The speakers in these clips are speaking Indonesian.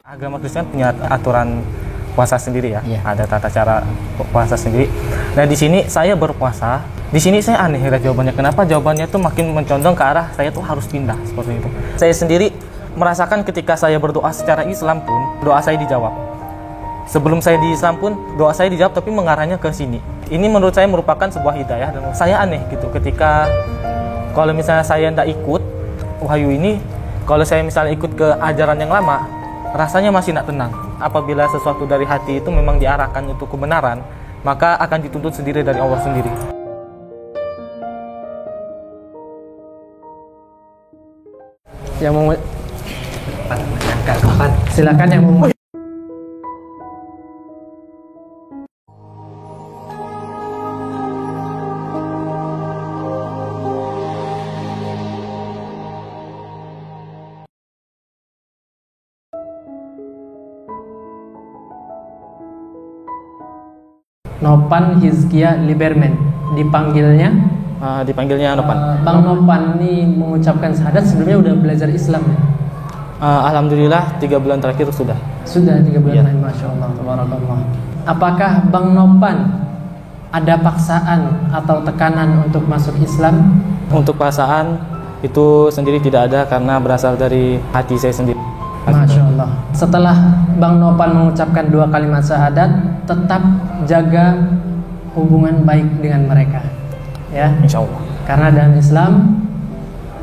Agama Kristen punya aturan puasa sendiri ya, Iya. ada tata cara puasa sendiri. Nah di sini saya berpuasa, di sini saya aneh ya jawabannya. Kenapa jawabannya tuh makin mencondong ke arah saya tuh harus pindah seperti itu. Saya sendiri merasakan ketika saya berdoa secara Islam pun doa saya dijawab. Sebelum saya di Islam pun doa saya dijawab, tapi mengarahnya ke sini. Ini menurut saya merupakan sebuah hidayah dan saya aneh gitu ketika kalau misalnya saya tidak ikut wahyu ini, kalau saya misalnya ikut ke ajaran yang lama, rasanya masih tidak tenang. Apabila sesuatu dari hati itu memang diarahkan untuk kebenaran, maka akan dituntut sendiri dari Allah sendiri. Yang mau silakan yang mau. Nopan Hizkia Liberman dipanggilnya Nopan. Bang Nopan ini mengucapkan syahadat sebelumnya udah belajar Islam ya? Alhamdulillah 3 bulan terakhir sudah. Sudah 3 bulan, Ya. Masya Allah, tabarakallah. Apakah Bang Nopan ada paksaan atau tekanan untuk masuk Islam? Untuk perasaan itu sendiri tidak ada karena berasal dari hati saya sendiri. Masya Allah. Setelah Bang Nopan mengucapkan 2 kalimat syahadat, tetap jaga hubungan baik dengan mereka, ya. Insya Allah. Karena dalam Islam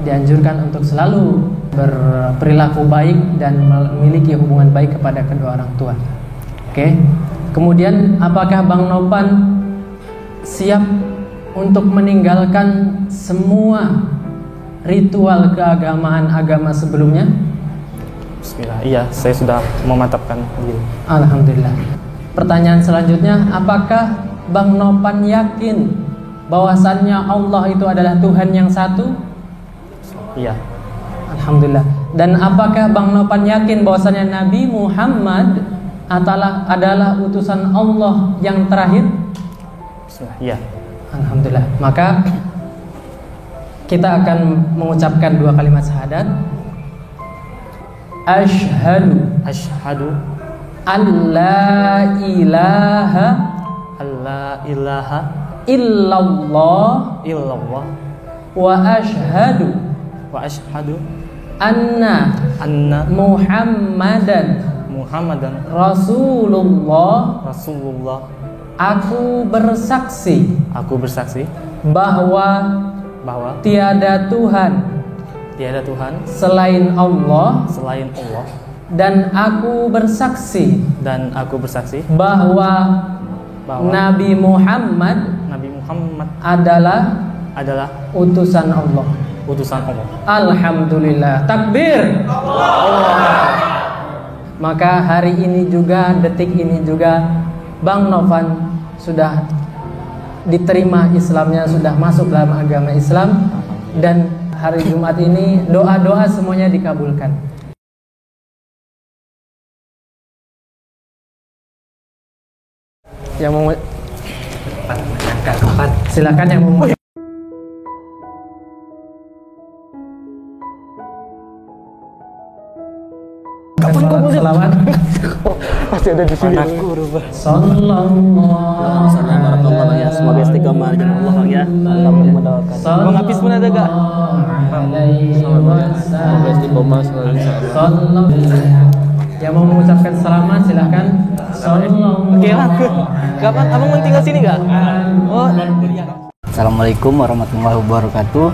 dianjurkan untuk selalu berperilaku baik dan memiliki hubungan baik kepada kedua orang tua. Oke. Kemudian apakah Bang Nopan siap untuk meninggalkan semua ritual keagamaan agama sebelumnya? Bismillah. Iya, saya sudah memantapkan diri. Alhamdulillah. Pertanyaan selanjutnya, apakah Bang Nopan yakin bahwasannya Allah itu adalah Tuhan yang satu? Iya. Alhamdulillah. Dan apakah Bang Nopan yakin bahwasannya Nabi Muhammad adalah utusan Allah yang terakhir? Bismillah. Iya. Alhamdulillah. Maka kita akan mengucapkan 2 kalimat syahadat. Asyhadu alla ilaha illallah wa ashhadu anna Muhammadan Rasulullah. Aku bersaksi bahwa tiada Tuhan selain Allah, dan aku bersaksi bahwa Nabi Muhammad adalah utusan Allah. Alhamdulillah. Takbir. Maka hari ini juga, detik ini juga, Bang Nopan sudah diterima Islamnya, sudah masuk dalam agama Islam, dan hari Jumat ini doa-doa semuanya dikabulkan. Yang mau silakan yang mau. Selawat Masih ada di sini. Sallallahu ya, semoga istiqomah dengan Allah ya. Allah mendoakan. Bang Hafiz pun ada gak? Semoga istiqomah selalu insyaallah. Yang mau mengucapkan selamat silahkan. Oke lah. Kapan abang mau tinggal sini gak? Oh. Assalamualaikum warahmatullahi wabarakatuh.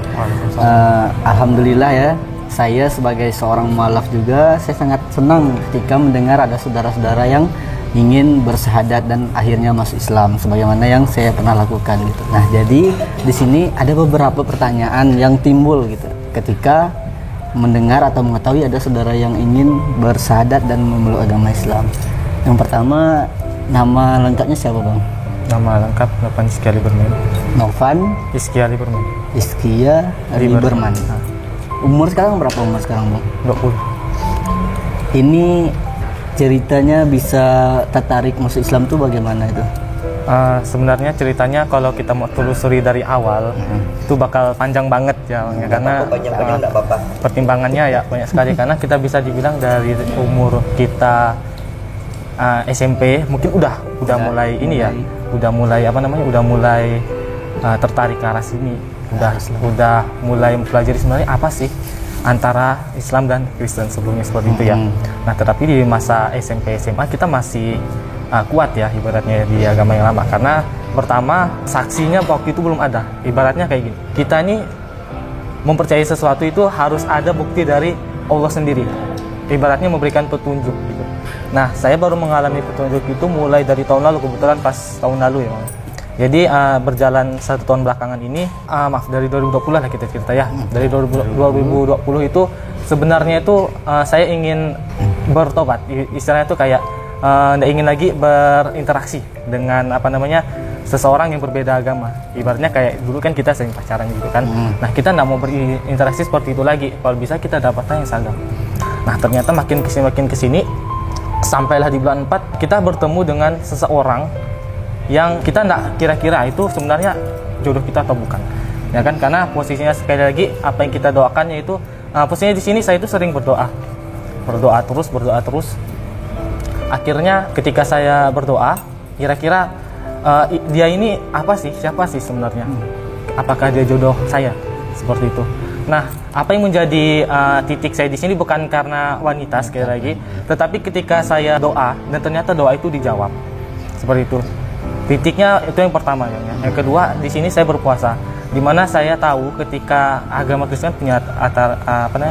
Alhamdulillah ya, saya sebagai seorang mualaf juga, saya sangat senang ketika mendengar ada saudara-saudara yang ingin bersyahadat dan akhirnya masuk Islam sebagaimana yang saya pernah lakukan gitu. Nah, jadi di sini ada beberapa pertanyaan yang timbul gitu ketika mendengar atau mengetahui ada saudara yang ingin bersyahadat dan memeluk agama Islam. Yang pertama, nama lengkapnya siapa, Bang? Nama lengkap Nopan Hizkia Liberman. Novan Hizkia Liberman. Hizkia Liberman. Umur sekarang berapa umur sekarang, Bang? 20. Ini ceritanya bisa tertarik masuk Islam tuh bagaimana itu? Sebenarnya ceritanya kalau kita mau telusuri dari awal itu bakal panjang banget ya, Bang, ya, karena pertimbangannya ya banyak sekali. Karena kita bisa dibilang dari umur kita SMP mungkin udah mulai ini ya, udah mulai tertarik ke arah sini, udah mulai mempelajari sebenarnya apa sih antara Islam dan Kristen sebelumnya seperti itu ya. Nah, tetapi di masa SMP SMA kita masih kuat ya ibaratnya di agama yang lama, karena pertama saksinya waktu itu belum ada. Ibaratnya kayak gini, kita ini mempercayai sesuatu itu harus ada bukti dari Allah sendiri, ibaratnya memberikan petunjuk gitu. Nah, saya baru mengalami petunjuk itu mulai dari tahun lalu, kebetulan pas tahun lalu ya, Bang. Jadi berjalan 1 tahun belakangan ini, dari 2020 lah kita cerita ya. Dari 2020 itu sebenarnya itu saya ingin bertobat, istilahnya itu kayak nggak ingin lagi berinteraksi dengan seseorang yang berbeda agama. Ibaratnya kayak dulu kan kita sering pacaran gitu kan. Nah, kita nggak mau berinteraksi seperti itu lagi. Kalau bisa kita dapatnya yang sagam. Nah, ternyata makin kesini sampailah di bulan 4 kita bertemu dengan seseorang yang kita nggak kira-kira itu sebenarnya jodoh kita atau bukan. Ya kan, karena posisinya sekali lagi apa yang kita doakan yaitu posisinya di sini saya itu sering berdoa terus. Akhirnya ketika saya berdoa, kira-kira dia ini siapa sih sebenarnya? Apakah dia jodoh saya? Seperti itu. Nah, apa yang menjadi titik saya di sini bukan karena wanita sekali lagi, tetapi ketika saya doa dan ternyata doa itu dijawab. Seperti itu. Titiknya itu yang pertama ya. Yang kedua, di sini saya berpuasa. Di mana saya tahu ketika agama Kristen punya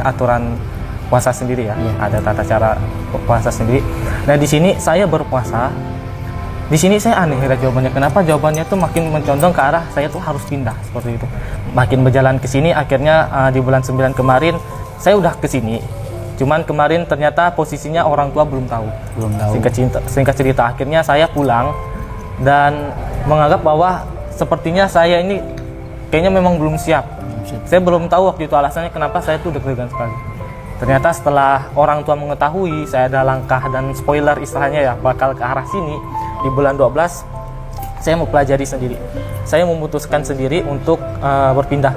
aturan puasa sendiri ya, ada tata cara puasa sendiri. Nah, di sini saya berpuasa. Di sini saya aneh ya jawabannya. Kenapa jawabannya tuh makin mencondong ke arah saya tuh harus pindah seperti itu. Makin berjalan ke sini, akhirnya di bulan 9 kemarin saya udah ke sini. Cuman kemarin ternyata posisinya orang tua belum tahu. Singkat cerita akhirnya saya pulang dan menganggap bahwa sepertinya saya ini kayaknya memang belum siap. Saya belum tahu waktu itu alasannya kenapa saya tuh deg-degan sekali. Ternyata setelah orang tua mengetahui saya ada langkah dan spoiler istilahnya ya bakal ke arah sini, di bulan 12 saya mau pelajari sendiri. Saya memutuskan sendiri untuk berpindah.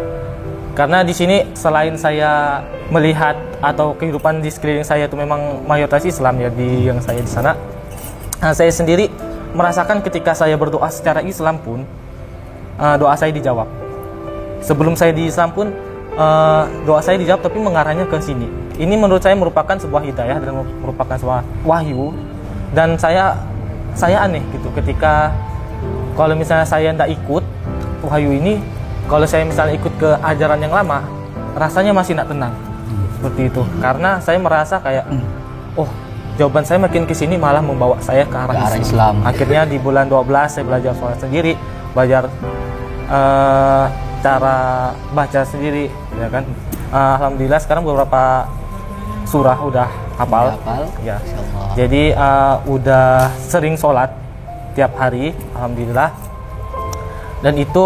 Karena di sini selain saya melihat atau kehidupan di sekeliling saya itu memang mayoritas Islam ya yang saya di sana. Saya sendiri merasakan ketika saya berdoa secara Islam pun doa saya dijawab. Sebelum saya di Islam pun doa saya dijawab, tapi mengarahnya ke sini. Ini menurut saya merupakan sebuah hidayah dan merupakan sebuah wahyu. Dan saya aneh gitu ketika kalau misalnya saya tidak ikut wahyu ini, kalau saya misalnya ikut ke ajaran yang lama, rasanya masih tidak tenang seperti itu. Karena saya merasa kayak jawaban saya makin kesini malah membawa saya ke arah Islam. Akhirnya di bulan 12 saya belajar sholat sendiri, belajar cara baca sendiri ya kan. Alhamdulillah sekarang beberapa surah udah hafal ya. Jadi udah sering sholat tiap hari, alhamdulillah. Dan itu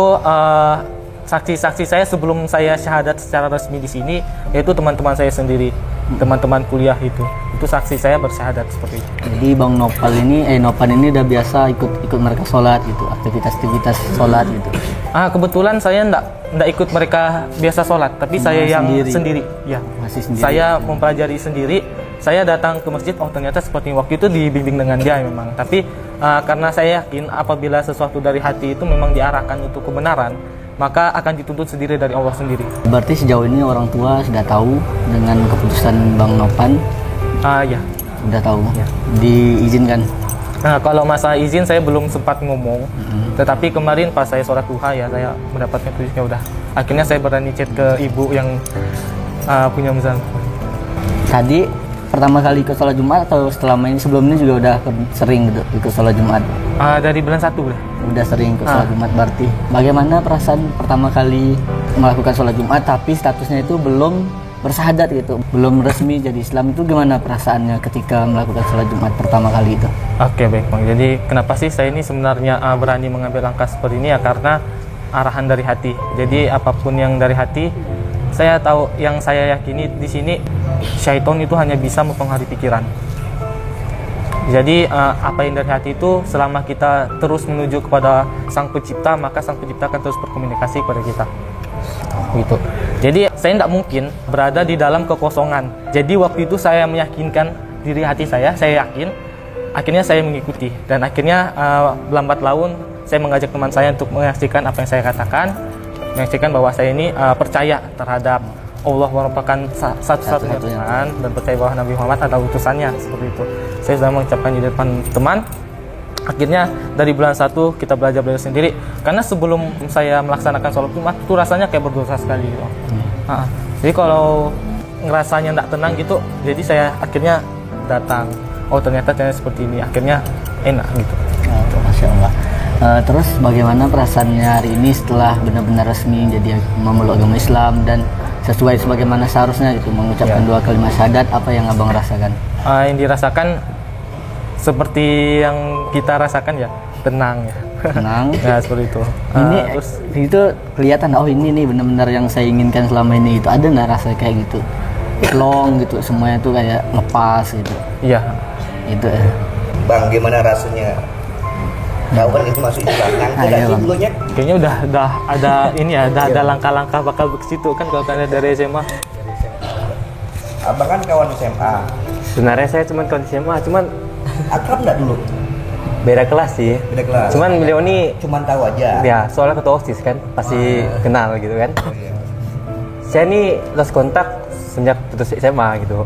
saksi-saksi saya sebelum saya syahadat secara resmi di sini, yaitu teman-teman saya sendiri, teman-teman kuliah itu saksi saya bersyahadat seperti itu. Jadi Bang Nopan ini udah biasa ikut mereka sholat gitu, aktivitas sholat gitu. Kebetulan saya enggak ikut mereka biasa sholat, tapi saya yang sendiri. Ya. Masih sendiri. Saya mempelajari sendiri. Saya datang ke masjid, ternyata seperti waktu itu dibimbing dengan dia memang. Tapi karena saya yakin apabila sesuatu dari hati itu memang diarahkan untuk kebenaran, maka akan dituntut sendiri dari Allah sendiri. Berarti sejauh ini orang tua sudah tahu dengan keputusan Bang Nopan? Ya. Sudah tahu. Ya. Diizinkan? Nah, kalau masalah izin saya belum sempat ngomong. Tetapi kemarin pas saya sholat duha ya, saya mendapatkan petunjuknya udah. Akhirnya saya berani chat ke ibu yang punya mazhab. Tadi pertama kali ikut sholat Jumat atau selama ini sebelumnya juga udah sering gitu ikut sholat Jumat? Dari bulan 1 udah. Udah sering ikut sholat Jumat berarti. Bagaimana perasaan pertama kali melakukan sholat Jumat tapi statusnya itu belum bersyahadat gitu, belum resmi jadi Islam, itu gimana perasaannya ketika melakukan sholat Jumat pertama kali itu? Oke, baik Bang. Jadi kenapa sih saya ini sebenarnya berani mengambil langkah seperti ini ya, karena arahan dari hati. Jadi apapun yang dari hati, saya tahu, yang saya yakini di sini syaitan itu hanya bisa mempengaruhi pikiran. Jadi apa yang dari hati itu selama kita terus menuju kepada Sang Pencipta, maka Sang Pencipta akan terus berkomunikasi kepada kita. Gitu. Jadi saya tidak mungkin berada di dalam kekosongan. Jadi waktu itu saya meyakinkan diri hati saya yakin. Akhirnya saya mengikuti dan akhirnya lambat laun saya mengajak teman saya untuk menyaksikan apa yang saya katakan, menyaksikan bahwa saya ini percaya terhadap Allah merupakan satu-satunya Tuhan dan percaya bahwa Nabi Muhammad adalah utusannya, seperti itu. Saya sudah mengucapkan di depan teman. Akhirnya dari bulan 1 kita belajar sendiri, karena sebelum saya melaksanakan sholat Jumat itu rasanya kayak berdosa sekali gitu. Jadi kalau ngerasanya tidak tenang gitu, jadi saya akhirnya datang. Oh ternyata seperti ini, akhirnya enak gitu. Masya Allah. Terus bagaimana perasaannya hari ini setelah benar-benar resmi jadi memeluk agama Islam dan sesuai sebagaimana seharusnya gitu mengucapkan dua kalimat syahadat? Apa yang abang rasakan? Yang dirasakan seperti yang kita rasakan ya, tenang ya. Tenang. Ya seperti itu. Ini terus itu kelihatan, oh ini nih benar-benar yang saya inginkan selama ini. Itu ada nggak rasa kayak gitu? Long gitu, semuanya tuh kayak lepas gitu. Iya. Itu. Bang, gimana rasanya? Tahu kan itu masuk Islam, nyangka gak sih dulunya? Kayaknya udah ada ini ya, ada langkah-langkah bakal ke situ kan kalau kalian dari SMA. Abang kan kawan SMA. Sebenarnya saya cuma kawan SMA, cuman Akrab nggak dulu? beda kelas sih. Beda kelas. Cuman beliau ini Cuman tahu aja. ya soalnya ketua OSIS kan, pasti kenal gitu kan. Oh, iya. Saya ini lost kontak sejak putus SMA gitu.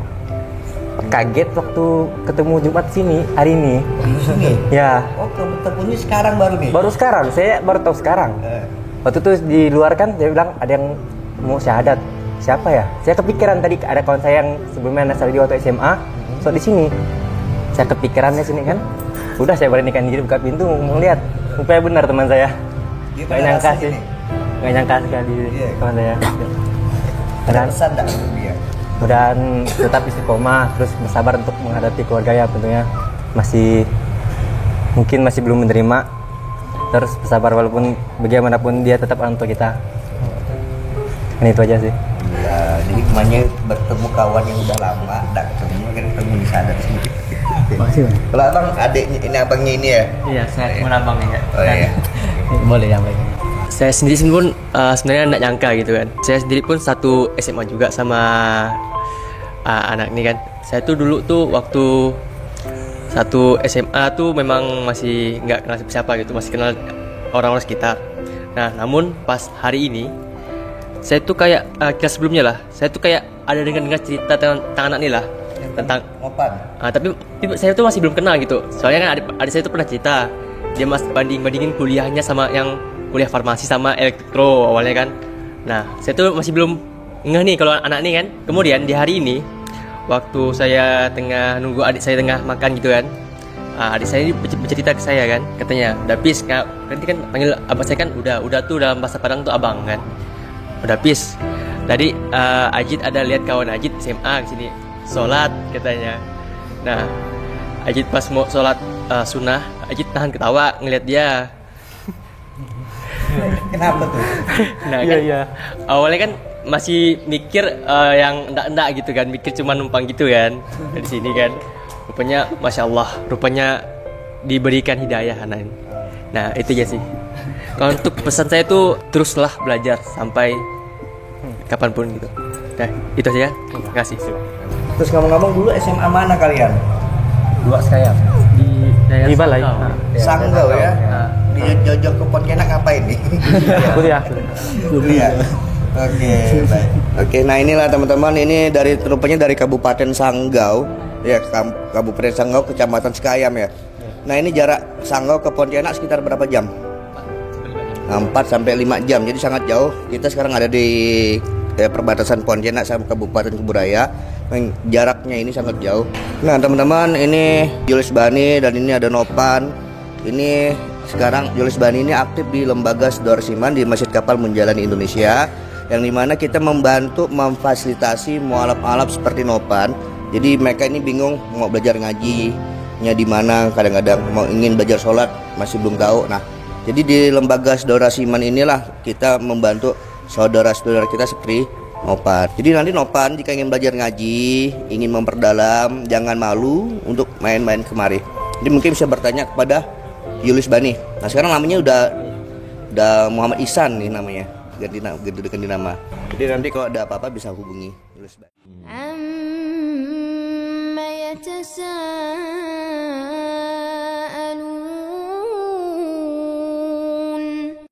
Kaget waktu ketemu Jumat sini hari ini. Di sini? Ya. Oh, ketemunya sekarang baru nih? Baru sekarang, saya baru tahu sekarang. Waktu itu di luar kan dia bilang ada yang mau syahadat. Siapa ya? Saya kepikiran tadi ada kawan saya yang sebelumnya nasal di waktu SMA, so di sini. Saya kepikirannya sini kan. Udah saya beranikan diri buka pintu mau lihat. Rupanya benar teman saya. Gak nyangka sih. Gak nyangka sekali teman saya. Dan Pesan nggak untuk dia? dan tetap istiqomah, terus bersabar untuk menghadapi keluarga ya tentunya mungkin masih belum menerima, terus bersabar walaupun bagaimanapun dia tetap orang tua kita. Ini itu aja sih. Ya, jadi kemanya bertemu kawan yang udah lama, nggak ketemu, akhirnya ketemu di sana sini. Kalau abang adiknya, ini abangnya ini ya? Iya, saya teman abangnya ya. Oh iya. Boleh ya, baik. Saya sendiri pun sebenarnya nggak nyangka gitu kan. Saya sendiri pun satu SMA juga sama anak ini kan. Saya tuh dulu tuh waktu satu SMA tuh memang masih nggak kenal siapa gitu, masih kenal orang-orang sekitar. Nah, namun pas hari ini saya tuh kayak kita sebelumnya lah, saya tuh kayak ada dengar cerita tentang anak ini lah, tentang Mopan. tapi saya tuh masih belum kenal gitu. Soalnya kan adik saya tuh pernah cerita dia bandingin kuliahnya sama yang kuliah farmasi sama elektro awalnya kan. Nah, saya tuh masih belum ngeh nih kalau anak ini kan. Kemudian di hari ini waktu saya tengah nunggu adik saya tengah makan gitu kan, adik saya ini bercerita ke saya kan, katanya udah pis, nanti kan panggil abang saya kan udah tuh dalam bahasa Padang tuh abang kan, udah pis. Tadi Ajit ada lihat kawan Ajit SMA ke sini sholat katanya. Nah, Ajit pas mau sholat sunnah, Ajit tahan ketawa ngeliat dia. Kenapa tuh? Nah kan awalnya kan masih mikir yang enggak gitu kan, mikir cuma numpang gitu kan dari sini kan. Rupanya Masya Allah, rupanya diberikan hidayah anak ini. Nah itu aja sih. Kalau untuk pesan saya tuh teruslah belajar sampai kapanpun gitu. Nah itu aja. Terima kasih. Terus ngomong-ngomong dulu SMA mana kalian? Dua saya di Balai. Sanggau ya? Di Jojok ke Pontianak ngapain nih? Kuliah. Kuliah. Oke, baik. Oke, nah inilah teman-teman, ini rupanya dari Kabupaten Sanggau, ya Kabupaten Sanggau, Kecamatan Sekayam ya. Nah ini jarak Sanggau ke Pontianak sekitar berapa jam? 4 sampai 5 jam, jadi sangat jauh. Kita sekarang ada di perbatasan Pontianak sama Kabupaten Kuburaya. Jaraknya ini sangat jauh. Nah teman-teman, ini Julius Bani dan ini ada Nopan. Ini sekarang Julius Bani ini aktif di Lembaga Saudara Siman di Masjid Kapal Menjalani Indonesia, yang dimana kita membantu memfasilitasi mualaf-alaf seperti Nopan. Jadi mereka ini bingung mau belajar ngajinya di mana, kadang-kadang mau ingin belajar sholat masih belum tahu. Nah jadi di Lembaga Saudara Siman inilah kita membantu saudara-saudara kita seperti Nopan. Jadi nanti Nopan jika ingin belajar ngaji, ingin memperdalam, jangan malu untuk main-main kemari. Jadi mungkin bisa bertanya kepada Julius Bani. Nah sekarang namanya udah Muhammad Ihsan nih namanya, ganti nama. Jadi nanti kalau ada apa-apa bisa hubungi Julius Bani.